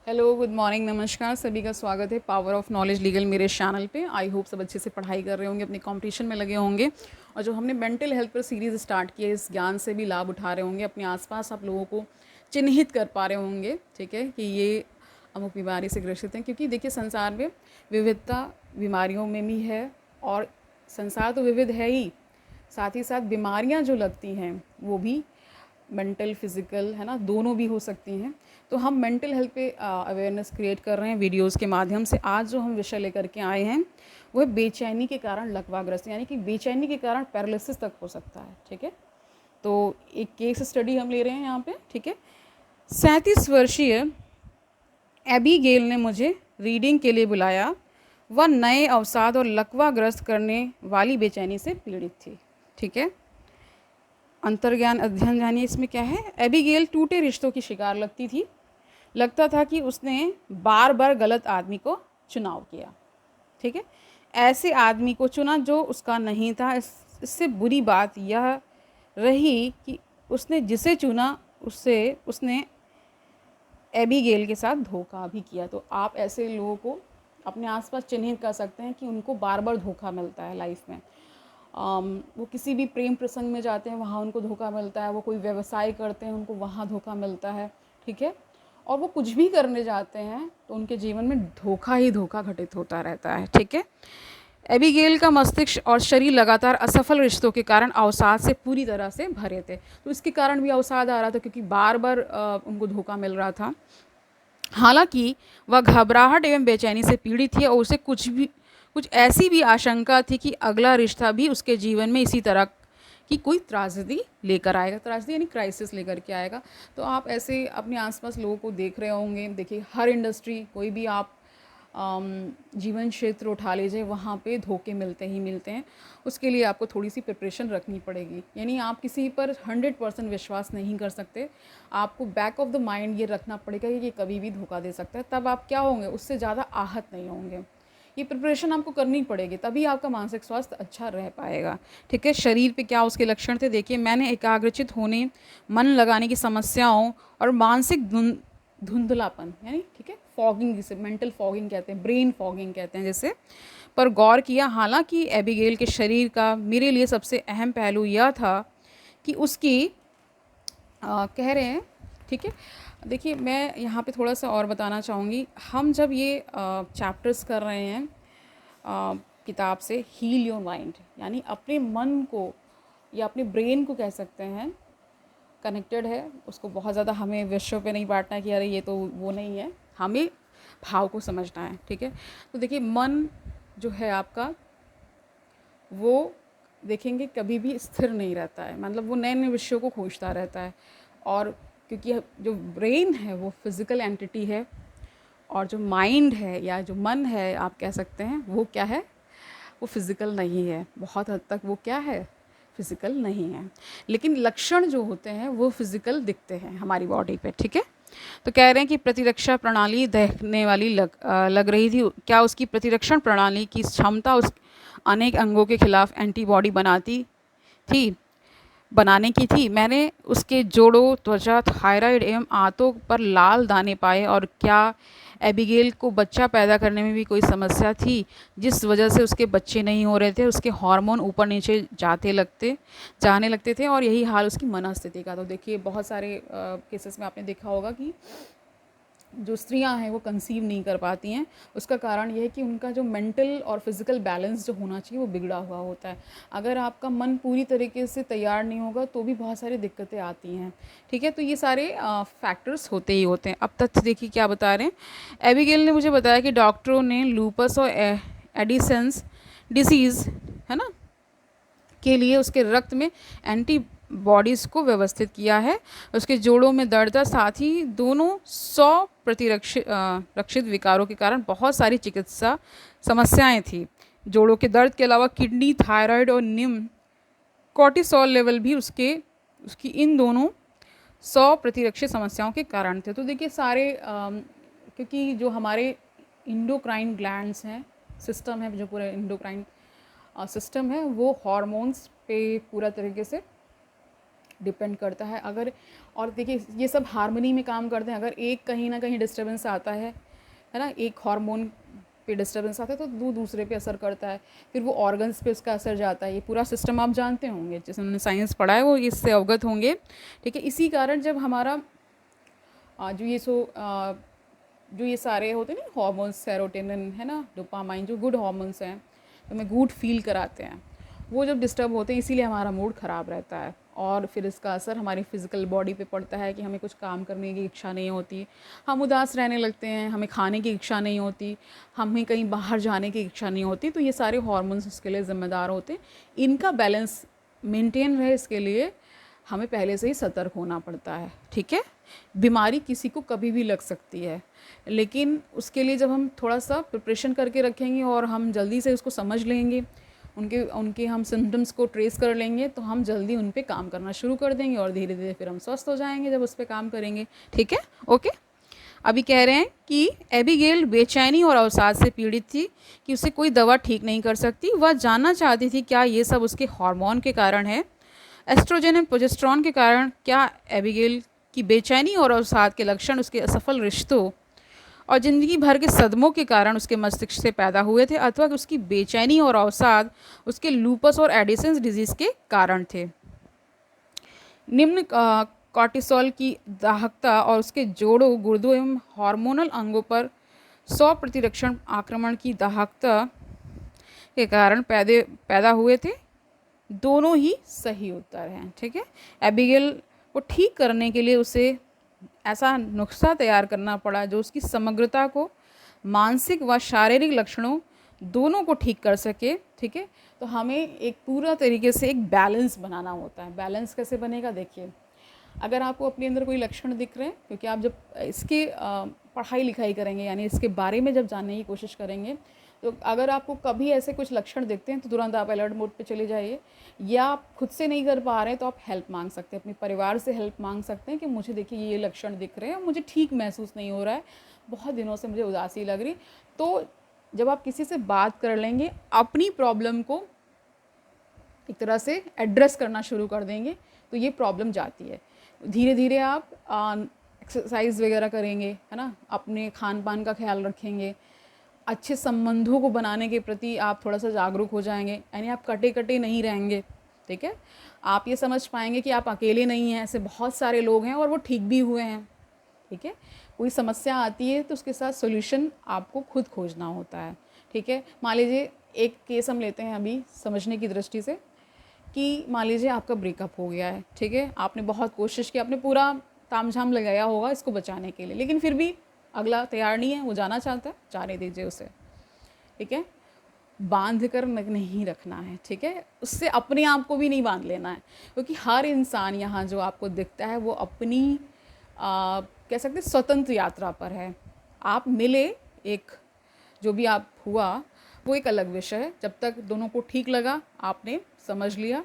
Hello, good morning, नमस्कार। सभी का स्वागत है पावर ऑफ नॉलेज लीगल मेरे चैनल पे। आई होप सब अच्छे से पढ़ाई कर रहे होंगे, अपने कंपटीशन में लगे होंगे और जो हमने मेंटल हेल्थ पर सीरीज़ स्टार्ट की है, इस ज्ञान से भी लाभ उठा रहे होंगे। अपने आसपास आप लोगों को चिन्हित कर पा रहे होंगे, ठीक है, कि ये अमुक बीमारी से ग्रसित हैं। क्योंकि देखिए, संसार में विविधता बीमारियों में भी है और संसार तो विविध है ही, साथ ही साथ बीमारियां जो लगती हैं वो भी मेंटल फिज़िकल, है ना, दोनों भी हो सकती हैं। तो हम मेंटल हेल्थ पे अवेयरनेस क्रिएट कर रहे हैं वीडियोस के माध्यम से। आज जो हम विषय लेकर के आए हैं वो है बेचैनी के कारण लकवाग्रस्त, यानी कि बेचैनी के कारण पैरालिसिस तक हो सकता है, ठीक है। तो एक केस स्टडी हम ले रहे हैं यहाँ पे, ठीक है। 37 वर्षीय एबीगेल ने मुझे रीडिंग के लिए बुलाया। वह नए अवसाद और लकवाग्रस्त करने वाली बेचैनी से पीड़ित थी, ठीक है। अंतर्ज्ञान अध्ययन जानिए इसमें क्या है। एबीगेल टूटे रिश्तों की शिकार लगती थी। लगता था कि उसने बार बार गलत आदमी को चुनाव किया, ठीक है, ऐसे आदमी को चुना जो उसका नहीं था। इससे बुरी बात यह रही कि उसने जिसे चुना उससे उसने एबीगेल के साथ धोखा भी किया। तो आप ऐसे लोगों को अपने आसपास चिन्हित कर सकते हैं कि उनको बार बार धोखा मिलता है लाइफ में। वो किसी भी प्रेम प्रसंग में जाते हैं, वहाँ उनको धोखा मिलता है। वो कोई व्यवसाय करते हैं, उनको वहाँ धोखा मिलता है, ठीक है। और वो कुछ भी करने जाते हैं तो उनके जीवन में धोखा ही धोखा घटित होता रहता है, ठीक है। एबीगेल का मस्तिष्क और शरीर लगातार असफल रिश्तों के कारण अवसाद से पूरी तरह से भरे थे। तो इसके कारण भी अवसाद आ रहा था, क्योंकि बार बार उनको धोखा मिल रहा था। हालांकि वह घबराहट एवं बेचैनी से पीड़ित थी और उसे कुछ ऐसी भी आशंका थी कि अगला रिश्ता भी उसके जीवन में इसी तरह की कोई त्रासदी लेकर आएगा। त्रासदी यानी क्राइसिस लेकर के आएगा। तो आप ऐसे अपने आसपास लोगों को देख रहे होंगे। देखिए, हर इंडस्ट्री, कोई भी आप जीवन क्षेत्र उठा लीजिए, वहाँ पे धोखे मिलते ही मिलते हैं। उसके लिए आपको थोड़ी सी प्रिपरेशन रखनी पड़ेगी। यानी आप किसी पर 100% विश्वास नहीं कर सकते। आपको बैक ऑफ द माइंड ये रखना पड़ेगा कि ये कभी भी धोखा दे सकता है। तब आप क्या होंगे, उससे ज़्यादा आहत नहीं होंगे। ये प्रिपरेशन आपको करनी पड़ेगी, तभी आपका मानसिक स्वास्थ्य अच्छा रह पाएगा, ठीक है। शरीर पे क्या उसके लक्षण थे, देखिए। मैंने एकाग्रचित होने, मन लगाने की समस्याओं और मानसिक धुंधलापन, यानी, ठीक है, फॉगिंग, जिसे मेंटल फॉगिंग कहते हैं, ब्रेन फॉगिंग कहते हैं जैसे, पर गौर किया। हालांकि एबिगेल के शरीर का मेरे लिए सबसे अहम पहलू यह था कि उसकी कह रहे हैं, ठीक है। देखिए, मैं यहाँ पे थोड़ा सा और बताना चाहूँगी। हम जब ये चैप्टर्स कर रहे हैं किताब से, हील योर माइंड, यानी अपने मन को या अपने ब्रेन को कह सकते हैं, कनेक्टेड है उसको। बहुत ज़्यादा हमें विषयों पे नहीं बांटना है कि अरे ये तो वो नहीं है, हमें भाव को समझना है, ठीक है। तो देखिए, मन जो है आपका, वो देखेंगे कभी भी स्थिर नहीं रहता है। मतलब वो नए नए विषयों को खोजता रहता है। और क्योंकि जो ब्रेन है वो फिज़िकल एंटिटी है, और जो माइंड है या जो मन है आप कह सकते हैं, वो क्या है, वो फिज़िकल नहीं है। बहुत हद तक वो क्या है, फिज़िकल नहीं है। लेकिन लक्षण जो होते हैं वो फिज़िकल दिखते हैं हमारी बॉडी पे, ठीक है। तो कह रहे हैं कि प्रतिरक्षा प्रणाली देखने वाली लग रही थी। क्या उसकी प्रतिरक्षण प्रणाली की क्षमता उस अनेक अंगों के खिलाफ एंटीबॉडी थी बनाने की थी। मैंने उसके जोड़ों, त्वचा, थायराइड एवं आंतों पर लाल दाने पाए। और क्या एबिगेल को बच्चा पैदा करने में भी कोई समस्या थी, जिस वजह से उसके बच्चे नहीं हो रहे थे। उसके हार्मोन ऊपर नीचे जाने लगते थे, और यही हाल उसकी मनस्थिति का। तो देखिए, बहुत सारे केसेस में आपने देखा होगा कि जो स्त्रियां हैं वो कंसीव नहीं कर पाती हैं। उसका कारण ये है कि उनका जो मेंटल और फिज़िकल बैलेंस जो होना चाहिए वो बिगड़ा हुआ होता है। अगर आपका मन पूरी तरीके से तैयार नहीं होगा तो भी बहुत सारी दिक्कतें आती हैं, ठीक है। तो ये सारे फैक्टर्स होते ही होते हैं। अब तथ्य देखिए क्या बता रहे हैं। एबिगेल ने मुझे बताया कि डॉक्टरों ने लूपस और एडिसन्स डिसीज़, है ना, के लिए उसके रक्त में एंटीबॉडीज़ को व्यवस्थित किया है। उसके जोड़ों में दर्द था, साथ ही दोनों 100 रक्षित विकारों के कारण बहुत सारी चिकित्सा समस्याएं थी। जोड़ों के दर्द के अलावा किडनी, थायराइड और निम्न कॉर्टिसोल लेवल भी उसकी इन दोनों 100 प्रतिरक्षित समस्याओं के कारण थे। तो देखिए, सारे क्योंकि जो हमारे इंडोक्राइन ग्लैंड्स हैं, सिस्टम है, जो पूरा इंडोक्राइन सिस्टम है, वो हॉर्मोन्स पे पूरा तरीके से डिपेंड करता है। अगर और देखिए ये सब हार्मनी में काम करते हैं। अगर एक कहीं ना कहीं डिस्टर्बेंस आता है ना, एक हार्मोन पे डिस्टर्बेंस आता है तो दूसरे पे असर करता है, फिर वो ऑर्गन्स पे उसका असर जाता है। ये पूरा सिस्टम आप जानते होंगे, जैसे उन्होंने साइंस पढ़ा है वो इससे अवगत होंगे। ठीक है, इसी कारण जब हमारा जो ये सारे होते हैं ना हार्मोन्स, सेरोटोनिन है ना, डोपामाइन, जो गुड हार्मोन्स हैं, तो हमें गुड फील कराते हैं, वो जब डिस्टर्ब होते हैं इसीलिए हमारा मूड ख़राब रहता है। और फिर इसका असर हमारी फिज़िकल बॉडी पे पड़ता है कि हमें कुछ काम करने की इच्छा नहीं होती, हम उदास रहने लगते हैं, हमें खाने की इच्छा नहीं होती, हमें कहीं बाहर जाने की इच्छा नहीं होती। तो ये सारे हार्मोन्स इसके लिए ज़िम्मेदार होते हैं। इनका बैलेंस मेंटेन रहे इसके लिए हमें पहले से ही सतर्क होना पड़ता है। ठीक है, बीमारी किसी को कभी भी लग सकती है, लेकिन उसके लिए जब हम थोड़ा सा प्रिपरेशन करके रखेंगे और हम जल्दी से उसको समझ लेंगे, उनके हम सिम्टम्स को ट्रेस कर लेंगे, तो हम जल्दी उन पे काम करना शुरू कर देंगे और धीरे धीरे फिर हम स्वस्थ हो जाएंगे जब उस पर काम करेंगे। ठीक है, ओके। अभी कह रहे हैं कि एबिगेल बेचैनी और अवसाद से पीड़ित थी कि उसे कोई दवा ठीक नहीं कर सकती। वह जानना चाहती थी क्या ये सब उसके हार्मोन के कारण है, एस्ट्रोजन और प्रोजेस्टेरॉन के कारण। क्या एबिगेल की बेचैनी और अवसाद के लक्षण उसके असफल रिश्तों और ज़िंदगी भर के सदमों के कारण उसके मस्तिष्क से पैदा हुए थे, अथवा उसकी बेचैनी और अवसाद उसके लूपस और एडिसन्स डिजीज़ के कारण थे। निम्न कॉर्टिसोल की दाहकता और उसके जोड़ों, गुर्दों एवं हार्मोनल अंगों पर 100 प्रतिरक्षण आक्रमण की दाहकता के कारण पैदा हुए थे। दोनों ही सही उत्तर हैं। ठीक है, एबिगेल को ठीक करने के लिए उसे ऐसा नुस्खा तैयार करना पड़ा जो उसकी समग्रता को, मानसिक व शारीरिक लक्षणों दोनों को ठीक कर सके। ठीक है, तो हमें एक पूरा तरीके से एक बैलेंस बनाना होता है। बैलेंस कैसे बनेगा, देखिए, अगर आपको अपने अंदर कोई लक्षण दिख रहे हैं, क्योंकि आप जब इसकी पढ़ाई लिखाई करेंगे यानी इसके बारे में जब जानने की कोशिश करेंगे, तो अगर आपको कभी ऐसे कुछ लक्षण दिखते हैं तो तुरंत आप अलर्ट मोड पे चले जाइए, या आप खुद से नहीं कर पा रहे हैं तो आप हेल्प मांग सकते हैं, अपने परिवार से हेल्प मांग सकते हैं कि मुझे देखिए ये लक्षण दिख रहे हैं, मुझे ठीक महसूस नहीं हो रहा है, बहुत दिनों से मुझे उदासी लग रही। तो जब आप किसी से बात कर लेंगे, अपनी प्रॉब्लम को एक तरह से एड्रेस करना शुरू कर देंगे, तो ये प्रॉब्लम जाती है। धीरे धीरे आप एक्सरसाइज वगैरह करेंगे, है ना, अपने खान पान का ख्याल रखेंगे, अच्छे संबंधों को बनाने के प्रति आप थोड़ा सा जागरूक हो जाएंगे, यानी आप कटे कटे नहीं रहेंगे। ठीक है, आप ये समझ पाएंगे कि आप अकेले नहीं हैं, ऐसे बहुत सारे लोग हैं और वो ठीक भी हुए हैं। ठीक है, कोई समस्या आती है तो उसके साथ सोल्यूशन आपको खुद खोजना होता है। ठीक है, मान लीजिए एक केस हम लेते हैं अभी समझने की दृष्टि से, कि मान लीजिए आपका ब्रेकअप हो गया है। ठीक है, आपने बहुत कोशिश की, आपने पूरा तामझाम लगाया होगा इसको बचाने के लिए, लेकिन फिर भी अगला तैयार नहीं है, वो जाना चाहता है, जाने दीजिए उसे। ठीक है, बांध कर नहीं रखना है। ठीक है, उससे अपने आप को भी नहीं बांध लेना है, क्योंकि हर इंसान यहाँ जो आपको दिखता है वो अपनी कह सकते हैं स्वतंत्र यात्रा पर है। आप मिले, एक जो भी आप हुआ वो एक अलग विषय है, जब तक दोनों को ठीक लगा आपने समझ लिया,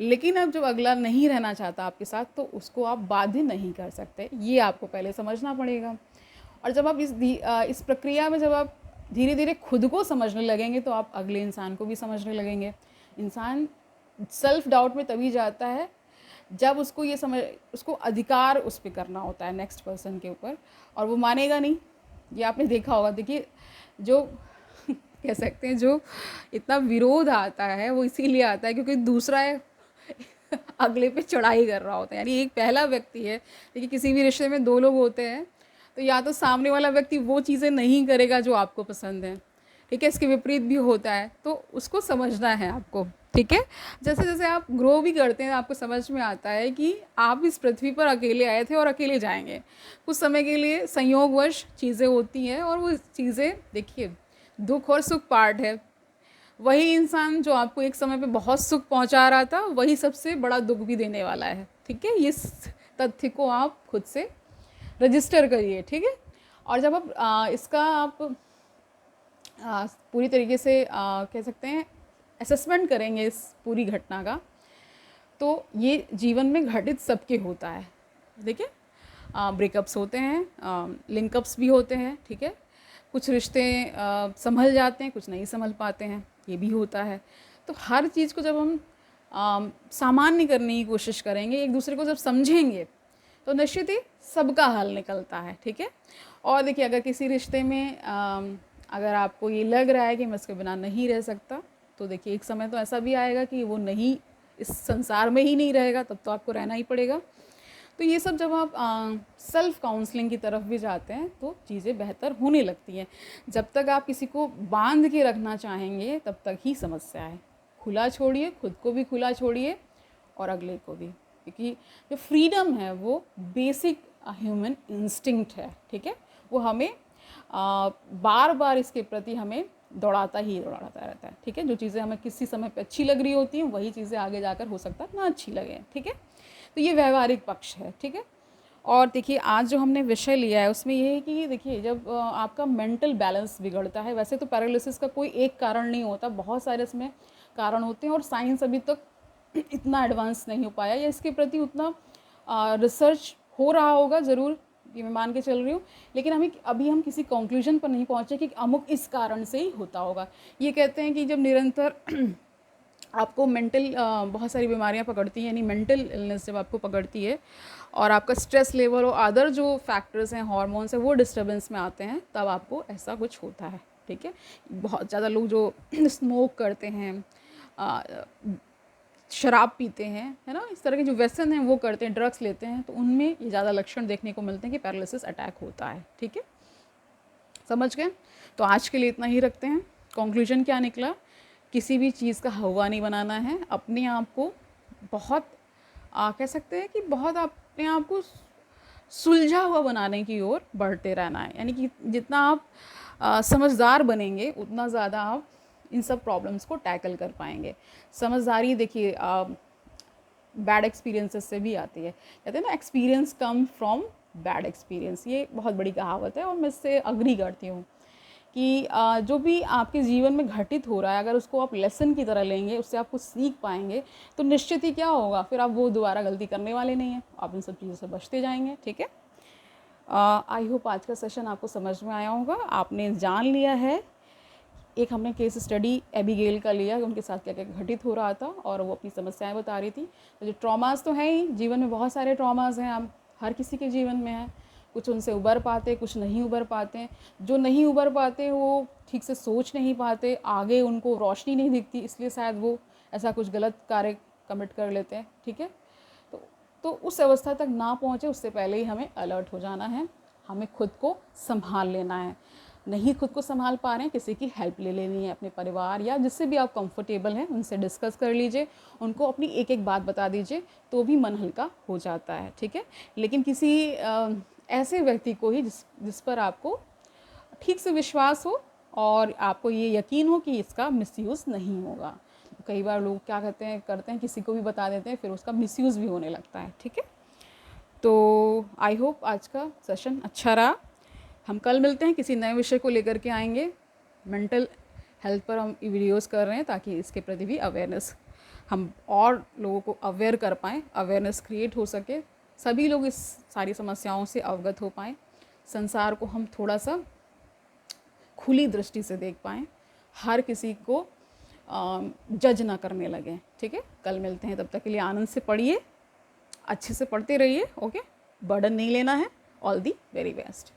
लेकिन अब जब अगला नहीं रहना चाहता आपके साथ तो उसको आप बाध्य नहीं कर सकते, ये आपको पहले समझना पड़ेगा। और जब आप इस प्रक्रिया में जब आप धीरे धीरे खुद को समझने लगेंगे तो आप अगले इंसान को भी समझने लगेंगे। इंसान सेल्फ डाउट में तभी जाता है जब उसको ये उसको अधिकार उस पर करना होता है नेक्स्ट पर्सन के ऊपर, और वो मानेगा नहीं। ये आपने देखा होगा, देखिए जो कह सकते हैं जो इतना विरोध आता है वो इसीलिए आता है क्योंकि दूसरा अगले पे चढ़ाई कर रहा होता है। यानी एक पहला व्यक्ति है, देखिए किसी भी रिश्ते में 2 लोग होते हैं, तो या तो सामने वाला व्यक्ति वो चीज़ें नहीं करेगा जो आपको पसंद है। ठीक है, इसके विपरीत भी होता है, तो उसको समझना है आपको। ठीक है, जैसे जैसे आप ग्रो भी करते हैं आपको समझ में आता है कि आप इस पृथ्वी पर अकेले आए थे और अकेले जाएंगे। कुछ समय के लिए संयोगवश चीज़ें होती हैं और वो चीज़ें, देखिए, दुख और सुख पार्ट है। वही इंसान जो आपको एक समय पे बहुत सुख पहुंचा रहा था वही सबसे बड़ा दुख भी देने वाला है। ठीक है, इस तथ्य को आप खुद से रजिस्टर करिए। ठीक है, और जब आप इसका आप पूरी तरीके से कह सकते हैं असेसमेंट करेंगे इस पूरी घटना का, तो ये जीवन में घटित सबके होता है। देखिए, ब्रेकअप्स होते हैं, लिंकअप्स भी होते हैं। ठीक है, कुछ रिश्ते संभल जाते हैं, कुछ नहीं संभल पाते हैं, ये भी होता है। तो हर चीज़ को जब हम सामान्य करने की कोशिश करेंगे, एक दूसरे को जब समझेंगे तो निश्चित ही सबका हल निकलता है, ठीक है। और देखिए, अगर किसी रिश्ते में अगर आपको ये लग रहा है कि मैं इसके बिना नहीं रह सकता, तो देखिए एक समय तो ऐसा भी आएगा कि वो नहीं, इस संसार में ही नहीं रहेगा, तब तो आपको रहना ही पड़ेगा। तो ये सब जब आप सेल्फ काउंसलिंग की तरफ भी जाते हैं तो चीज़ें बेहतर होने लगती हैं। जब तक आप किसी को बांध के रखना चाहेंगे तब तक ही समस्या है। खुला छोड़िए, खुद को भी खुला छोड़िए और अगले को भी, क्योंकि जो फ्रीडम है वो बेसिक ह्यूमन इंस्टिंक्ट है, ठीक है। वो हमें बार बार इसके प्रति हमें दौड़ाता रहता है, ठीक है। जो चीज़ें हमें किसी समय पे अच्छी लग रही होती हैं वही चीज़ें आगे जाकर हो सकता है ना अच्छी लगे, ठीक है। तो ये व्यवहारिक पक्ष है, ठीक है। और देखिए, आज जो हमने विषय लिया है उसमें ये है कि देखिए, जब आपका मेंटल बैलेंस बिगड़ता है, वैसे तो पैरालिसिस का कोई एक कारण नहीं होता, बहुत सारे इसमें कारण होते हैं और साइंस अभी तक इतना एडवांस नहीं हो पाया या इसके प्रति उतना रिसर्च हो रहा होगा ज़रूर, ये मैं मान के चल रही हूँ, लेकिन अभी हम किसी कंक्लूजन पर नहीं पहुँचे कि अमुक इस कारण से ही होता होगा। ये कहते हैं कि जब निरंतर आपको मेंटल बहुत सारी बीमारियां पकड़ती हैं, यानी मेंटल इलनेस जब आपको पकड़ती है और आपका स्ट्रेस लेवल और अदर जो फैक्टर्स हैं, हार्मोन्स हैं, वो डिस्टर्बेंस में आते हैं, तब आपको ऐसा कुछ होता है, ठीक है। बहुत ज़्यादा लोग जो स्मोक करते हैं, शराब पीते हैं, है ना, इस तरह के जो व्यसन हैं वो करते हैं, ड्रग्स लेते हैं, तो उनमें ये ज़्यादा लक्षण देखने को मिलते हैं कि पैरालिसिस अटैक होता है, ठीक है। समझ गए? तो आज के लिए इतना ही रखते हैं। कंक्लूजन क्या निकला? किसी भी चीज़ का हवा नहीं बनाना है, अपने आप को बहुत कह सकते हैं कि बहुत अपने आप को सुलझा हुआ बनाने की ओर बढ़ते रहना है। यानी कि जितना आप समझदार बनेंगे उतना ज़्यादा आप इन सब प्रॉब्लम्स को टैकल कर पाएंगे। समझदारी देखिए बैड एक्सपीरियंसेस से भी आती है। कहते हैं ना, experience come from bad experience, ये बहुत बड़ी कहावत है और मैं इससे अग्री करती हूँ कि जो भी आपके जीवन में घटित हो रहा है, अगर उसको आप लेसन की तरह लेंगे, उससे आप कुछ सीख पाएंगे, तो निश्चित ही क्या होगा, फिर आप वो दोबारा गलती करने वाले नहीं हैं, आप इन सब चीज़ों से बचते जाएंगे, ठीक है। आई होप आज का सेशन आपको समझ में आया होगा, आपने जान लिया है। एक हमने केस स्टडी एबिगेल का लिया, उनके साथ क्या क्या घटित हो रहा था और वो अपनी समस्याएं बता रही थी। तो जो ट्रॉमास तो हैं ही, जीवन में बहुत सारे ट्रॉमास हैं, आप हर किसी के जीवन में हैं, कुछ उनसे उबर पाते, कुछ नहीं उबर पाते। जो नहीं उबर पाते वो ठीक से सोच नहीं पाते, आगे उनको रोशनी नहीं दिखती, इसलिए शायद वो ऐसा कुछ गलत कार्य कमिट कर लेते हैं, ठीक है। तो उस अवस्था तक ना पहुँचे उससे पहले ही हमें अलर्ट हो जाना है, हमें खुद को संभाल लेना है। नहीं खुद को संभाल पा रहे हैं, किसी की हेल्प ले लेनी है, अपने परिवार या जिससे भी आप कंफर्टेबल हैं उनसे डिस्कस कर लीजिए, उनको अपनी एक एक बात बता दीजिए, तो भी मन हल्का हो जाता है, ठीक है। लेकिन किसी ऐसे व्यक्ति को ही जिस पर आपको ठीक से विश्वास हो और आपको ये यकीन हो कि इसका मिसयूज़ नहीं होगा। कई बार लोग क्या करते हैं किसी को भी बता देते हैं, फिर उसका मिसयूज़ भी होने लगता है, ठीक है। तो आई होप आज का सेशन अच्छा रहा। हम कल मिलते हैं, किसी नए विषय को लेकर के आएंगे। मेंटल हेल्थ पर हम वीडियोस कर रहे हैं ताकि इसके प्रति भी अवेयरनेस, हम और लोगों को अवेयर कर पाएँ, अवेयरनेस क्रिएट हो सके, सभी लोग इस सारी समस्याओं से अवगत हो पाएँ, संसार को हम थोड़ा सा खुली दृष्टि से देख पाएँ, हर किसी को जज ना करने लगें, ठीक है। कल मिलते हैं, तब तक के लिए आनंद से पढ़िए, अच्छे से पढ़ते रहिए, ओके। बर्डन नहीं लेना है। All the very best.